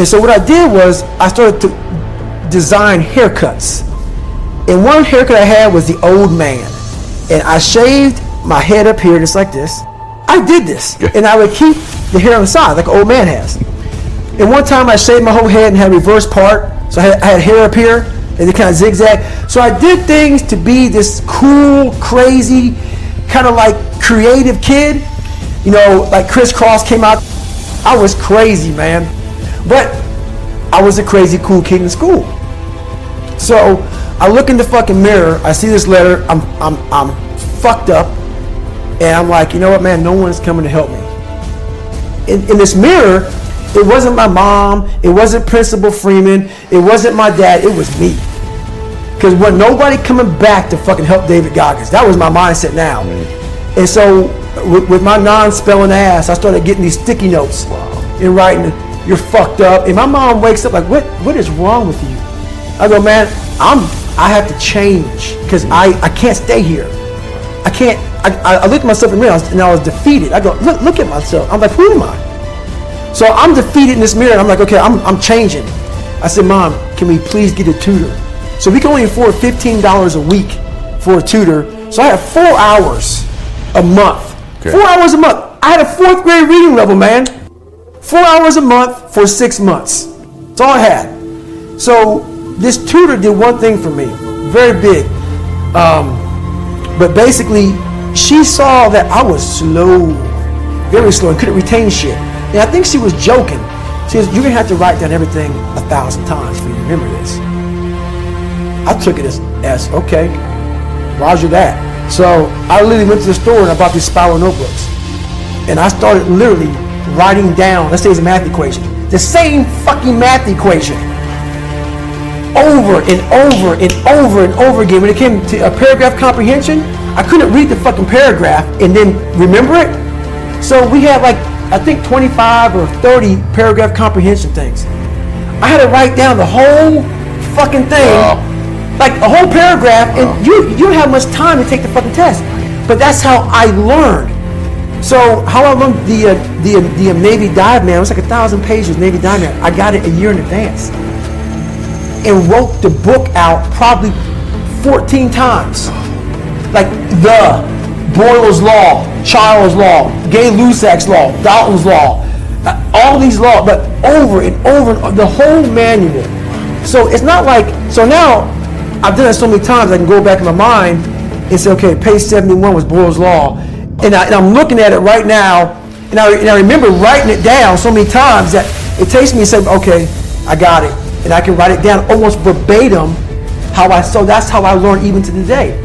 And so what I did was I started to design haircuts. And one haircut I had was the old man. And I shaved my head up here just like this. I did this. And I would keep the hair on the side like an old man has. And one time I shaved my whole head and had a reverse part. So I had hair up here and it kind of zigzag. So I did things to be this cool, crazy, kind of like creative kid. You know, like Crisscross came out. I was crazy, man. But I was a crazy cool kid in school. So I look in the fucking mirror, I see this letter, I'm fucked up, and I'm like, you know what, man, no one's coming to help me. In this mirror, it wasn't my mom, it wasn't Principal Freeman, it wasn't my dad, it was me. Because wasn't nobody coming back to fucking help David Goggins. That was my mindset now. And so with my non-spelling ass, I started getting these sticky notes and writing, you're fucked up. And my mom wakes up like, what is wrong with you? I go, man, I have to change because I can't stay here. I can't. I looked at myself in the mirror and I was defeated. I go, look at myself. I'm like, who am I? So I'm defeated in this mirror. And I'm like, okay, I'm changing. I said, Mom, can we please get a tutor? So we can only afford $15 a week for a tutor. So I had 4 hours a month. Okay. 4 hours a month. I had a 4th grade reading level, man. 4 hours a month for 6 months. That's all I had. So this tutor did one thing for me, very big. But basically, she saw that I was slow, very slow, and couldn't retain shit. And I think she was joking. She says, you're gonna have to write down everything 1,000 times for you to remember this. I took it as okay, roger that. So I literally went to the store and I bought these spiral notebooks. And I started literally writing down, let's say it's a math equation, the same fucking math equation over and over and over and over again. When it came to a paragraph comprehension, I couldn't read the fucking paragraph and then remember it. So we had like, I think 25 or 30 paragraph comprehension things. I had to write down the whole fucking thing, like a whole paragraph, and you don't have much time to take the fucking test. But that's how I learned. So how I learned the Navy Dive Man, it was like 1,000 pages, Navy Dive Man. I got it a year in advance and wrote the book out probably 14 times. Like the Boyle's Law, Charles Law, Gay-Lussac's Law, Dalton's Law, all these laws, but over and over, the whole manual. So it's not like, so now I've done it so many times I can go back in my mind and say, okay, page 71 was Boyle's Law. And I'm looking at it right now, and I remember writing it down so many times that it takes me and say, okay, I got it. And I can write it down almost verbatim so that's how I learned even to today.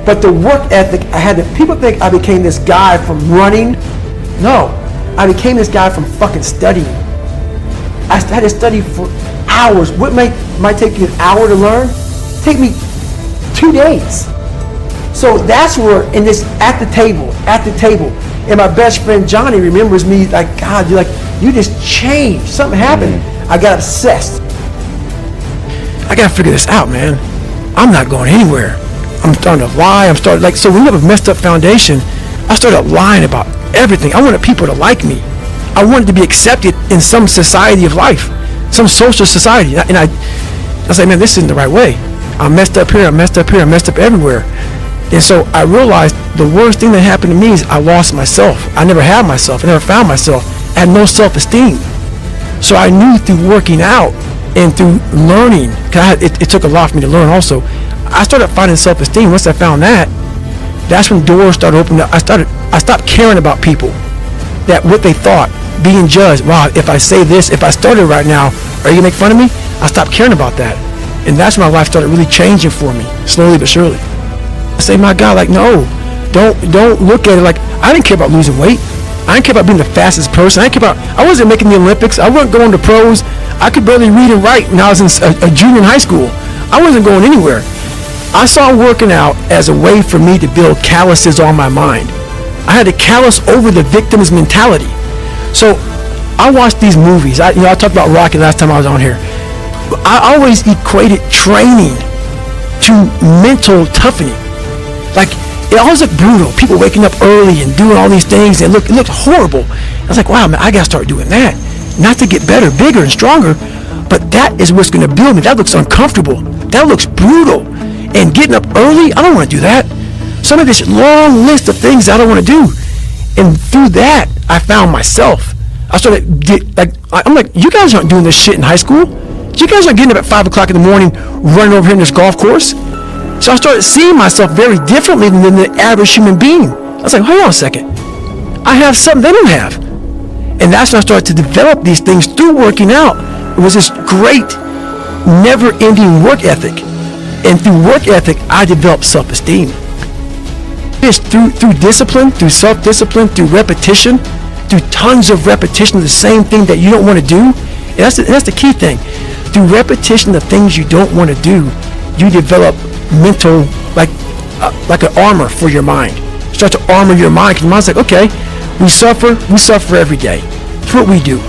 But the work ethic, people think I became this guy from running. No, I became this guy from fucking studying. I had to study for hours. What might take you an hour to learn, take me 2 days. So that's where, at the table, and my best friend Johnny remembers me like, God, you just changed. Something happened. I got obsessed. I gotta figure this out, man. I'm not going anywhere. I'm starting to lie. So when you have a messed up foundation, I started lying about everything. I wanted people to like me. I wanted to be accepted in some society of life, some social society. And I was like, man, this isn't the right way. I messed up here, I messed up here, I messed up everywhere. And so I realized the worst thing that happened to me is I lost myself. I never had myself. I never found myself. I had no self-esteem. So I knew through working out and through learning, because it took a lot for me to learn also, I started finding self-esteem. Once I found that, that's when doors started opening up. I stopped caring about people, that what they thought, being judged. Wow, if I say this, if I started right now, are you gonna make fun of me? I stopped caring about that. And that's when my life started really changing for me, slowly but surely. I say, my God, like, no, don't look at it like, I didn't care about losing weight. I didn't care about being the fastest person. I wasn't making the Olympics. I wasn't going to pros. I could barely read and write when I was in a junior in high school. I wasn't going anywhere. I saw working out as a way for me to build calluses on my mind. I had to callous over the victim's mentality. So I watched these movies. I talked about Rocky last time I was on here. I always equated training to mental toughening. Like, it always looked brutal. People waking up early and doing all these things, and it looked horrible. I was like, wow, man, I gotta start doing that. not to get better, bigger, and stronger, but that is what's going to build me. That looks uncomfortable. That looks brutal. And getting up early, I don't want to do that. Some of this long list of things I don't want to do. And through that, I found myself. I started, I'm like, you guys aren't doing this shit in high school. You guys aren't getting up at 5 o'clock in the morning, running over here in this golf course. So I started seeing myself very differently than the average human being. I was like, hold on a second. I have something they don't have. And that's when I started to develop these things through working out. It was this great, never-ending work ethic. And through work ethic, I developed self-esteem. It's through discipline, through self-discipline, through repetition, through tons of repetition of the same thing that you don't want to do. And that's the key thing. Through repetition of things you don't want to do, you develop mental, like an armor for your mind. You start to armor your mind, because your mind's like, okay, we suffer every day. That's what we do.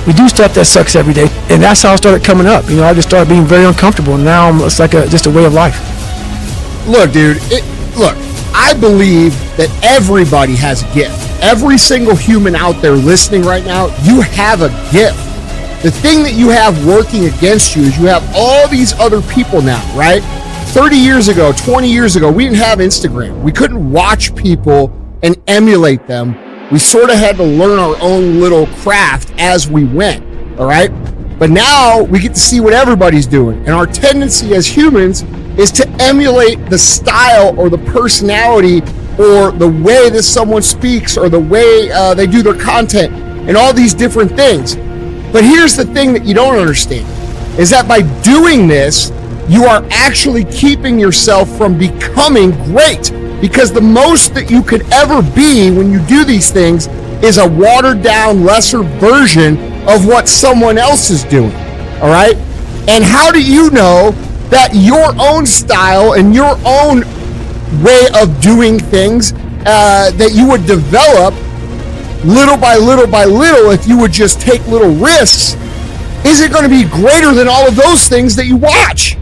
We do stuff that sucks every day, and that's how I started coming up. I just started being very uncomfortable, and now it's like just a way of life. Look, dude, I believe that everybody has a gift. Every single human out there listening right now, you have a gift. The thing that you have working against you is you have all these other people now, right? 30 years ago, 20 years ago, we didn't have Instagram. We couldn't watch people and emulate them. We sort of had to learn our own little craft as we went, all right? But now we get to see what everybody's doing. And our tendency as humans is to emulate the style or the personality or the way that someone speaks or the way they do their content and all these different things. But here's the thing that you don't understand, is that by doing this, you are actually keeping yourself from becoming great. Because the most that you could ever be when you do these things is a watered down, lesser version of what someone else is doing, all right? And how do you know that your own style and your own way of doing things that you would develop little by little by little if you would just take little risks, is it going to be greater than all of those things that you watch,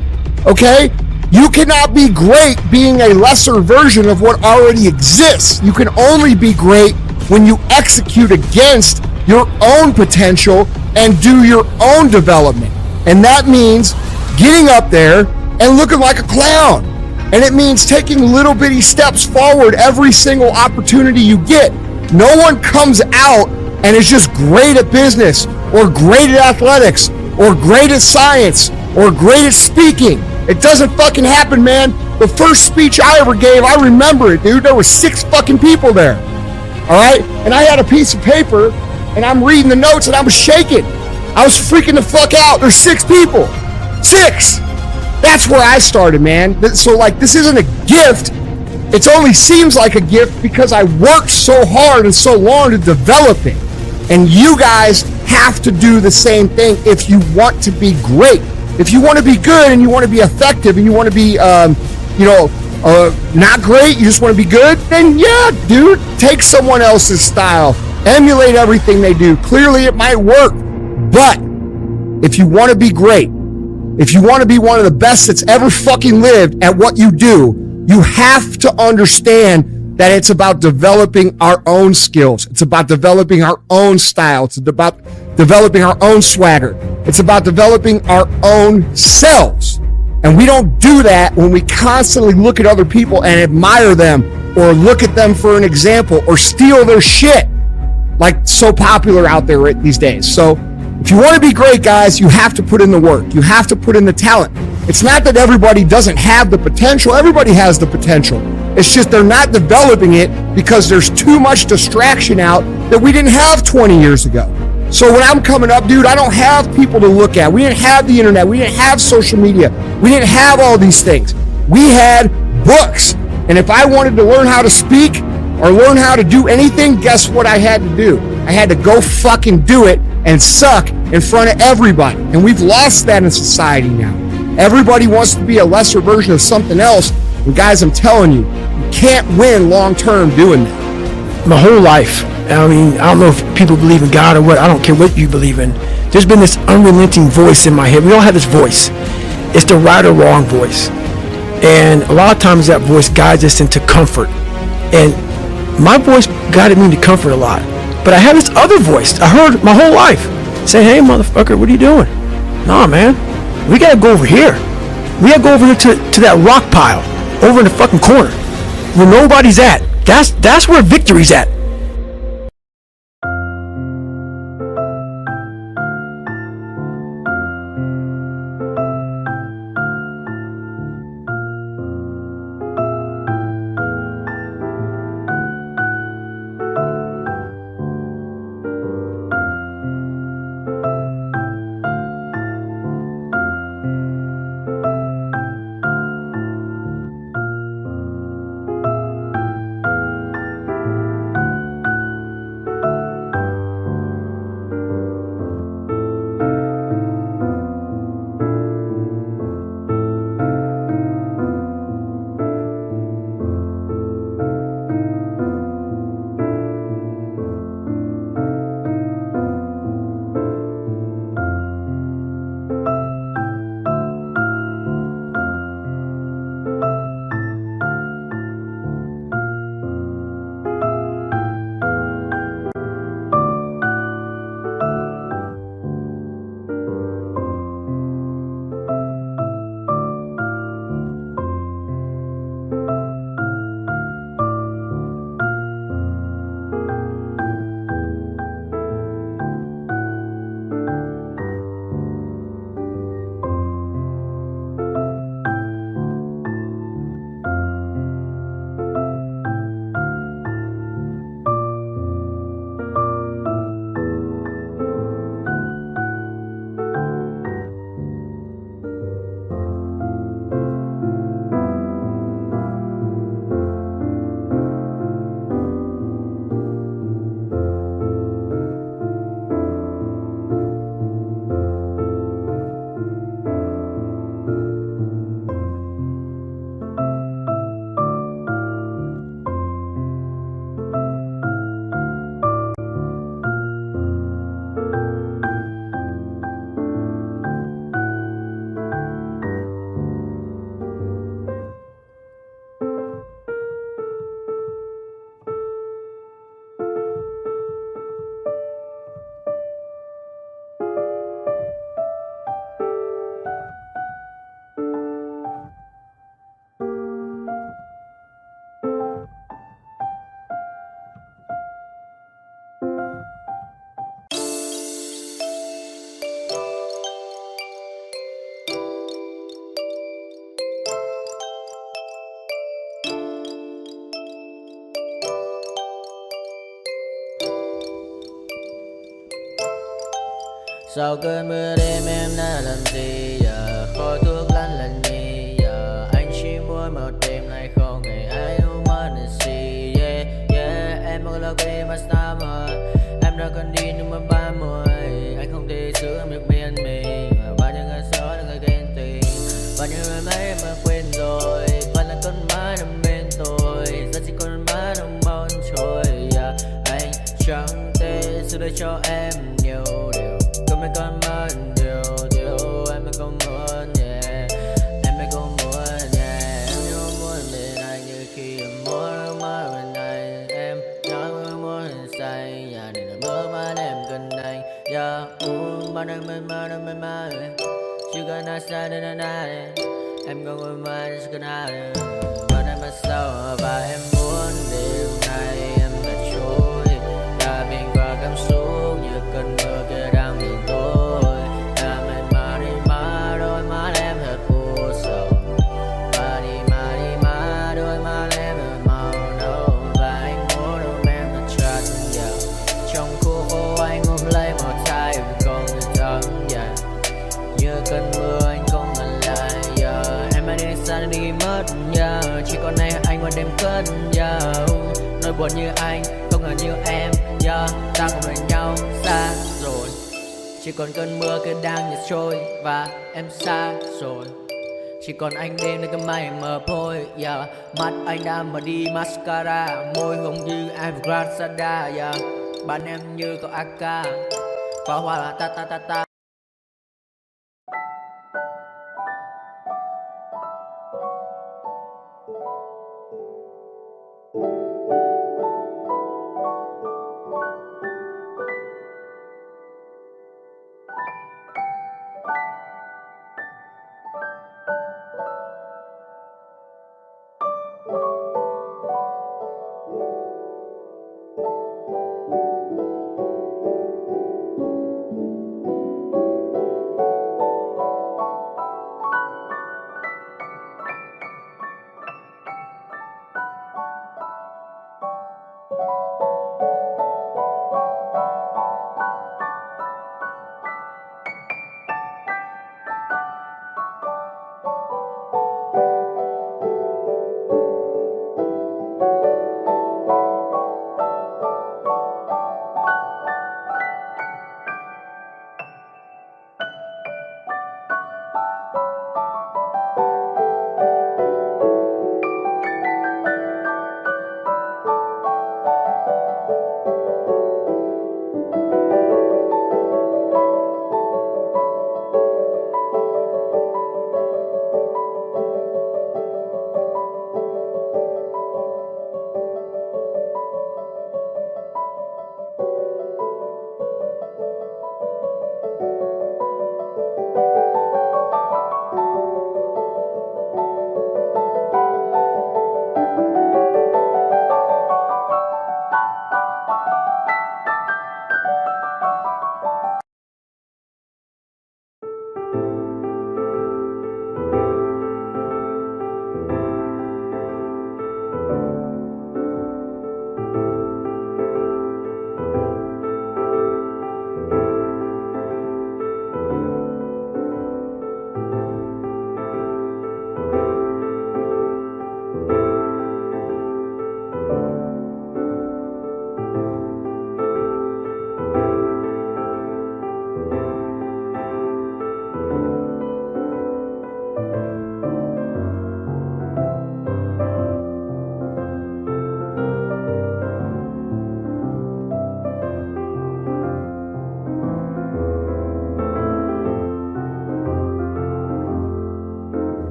okay? You cannot be great being a lesser version of what already exists. You can only be great when you execute against your own potential and do your own development. And that means getting up there and looking like a clown. And it means taking little bitty steps forward every single opportunity you get. No one comes out and is just great at business or great at athletics or great at science or great at speaking. It doesn't fucking happen, man. The first speech I ever gave, I remember it, dude. There were 6 fucking people there. All right? And I had a piece of paper, and I'm reading the notes, and I was shaking. I was freaking the fuck out. There's 6 people. 6! That's where I started, man. So, this isn't a gift. It only seems like a gift because I worked so hard and so long to develop it. And you guys have to do the same thing if you want to be great. If you want to be good and you want to be effective and you want to be, not great, you just want to be good, then yeah, dude, take someone else's style. Emulate everything they do. Clearly it might work. But if you want to be great, if you want to be one of the best that's ever fucking lived at what you do, you have to understand that it's about developing our own skills. It's about developing our own style. It's about developing our own swagger. It's about developing our own selves. And we don't do that when we constantly look at other people and admire them or look at them for an example or steal their shit like so popular out there these days. So if you want to be great, guys, you have to put in the work. You have to put in the talent. It's not that everybody doesn't have the potential. Everybody has the potential. It's just they're not developing it because there's too much distraction out that we didn't have 20 years ago. So when I'm coming up, dude, I don't have people to look at. We didn't have the internet. We didn't have social media. We didn't have all these things. We had books. And if I wanted to learn how to speak or learn how to do anything, guess what I had to do? I had to go fucking do it and suck in front of everybody. And we've lost that in society now. Everybody wants to be a lesser version of something else. And guys, I'm telling you, you can't win long term doing that. My whole life, I mean, I don't know if people believe in God or what. I don't care what you believe in. There's been this unrelenting voice in my head. We all have this voice. It's the right or wrong voice. And a lot of times that voice guides us into comfort. And my voice guided me into comfort a lot. But I have this other voice I heard my whole life. Say, hey, motherfucker, what are you doing? Nah, man, we gotta go over here. We gotta go over here to that rock pile over in the fucking corner where nobody's at. That's where victory's at. Sau cơn mưa đêm em đã làm gì giờ? Khói thuốc lăn lần nhì giờ. Anh chỉ muốn một đêm này không ngày ai humanity. Yeah, yeah, em muốn lâu cái mà sao mà em đã cần đi nhưng mà 30. Anh không thể giữ em được bên mình. Bao nhiêu người xấu là người ghen tị. Bao nhiêu người mấy em mà quên rồi. Vẫn là con má nằm bên tôi. Giờ chỉ con má nằm mong trôi. Yeah, anh chẳng thể giữ được cho em nhiều điều. Có mấy con mất điều em mới không muốn, yeah. Em mới không muốn, yeah. Em như muốn bên anh như khi em muốn mất bên anh. Em nói muốn say, yeah. Để là mơ mà em cần anh, yeah. Bao năm bên mai chỉ cần ai sai đến anh ai. Em không ngồi mai chỉ cần ai. Bao năm mà sau và em muốn đêm nay em đã trôi. Đã bên qua cảm xúc như cơn mưa kia đang bên tôi. Đã mệt mà đi mà đôi má em thật u sầu. Và đi mà đôi má em thật màu nâu. Và anh muốn ôm em thật chặt nhiều. Trong khu phố anh ôm lấy một tay em không thể thắng, yeah. Như cơn mưa anh không ngần lại, yeah. Em hãy đi xa đi mất, yeah. Chỉ còn này anh qua đêm cất, yeah. Nỗi buồn như anh không ngờ như em, yeah. Ta không bên nhau xa rồi. Chỉ còn cơn mưa kia đang nhạt trôi. Và em xa rồi. Chỉ còn anh đêm nơi cơn mây mờ thôi, yeah. Mắt anh đã mở đi mascara. Môi hồng như Evergrande, yeah. Bạn em như cậu AK. Pháo hoa là ta ta ta ta,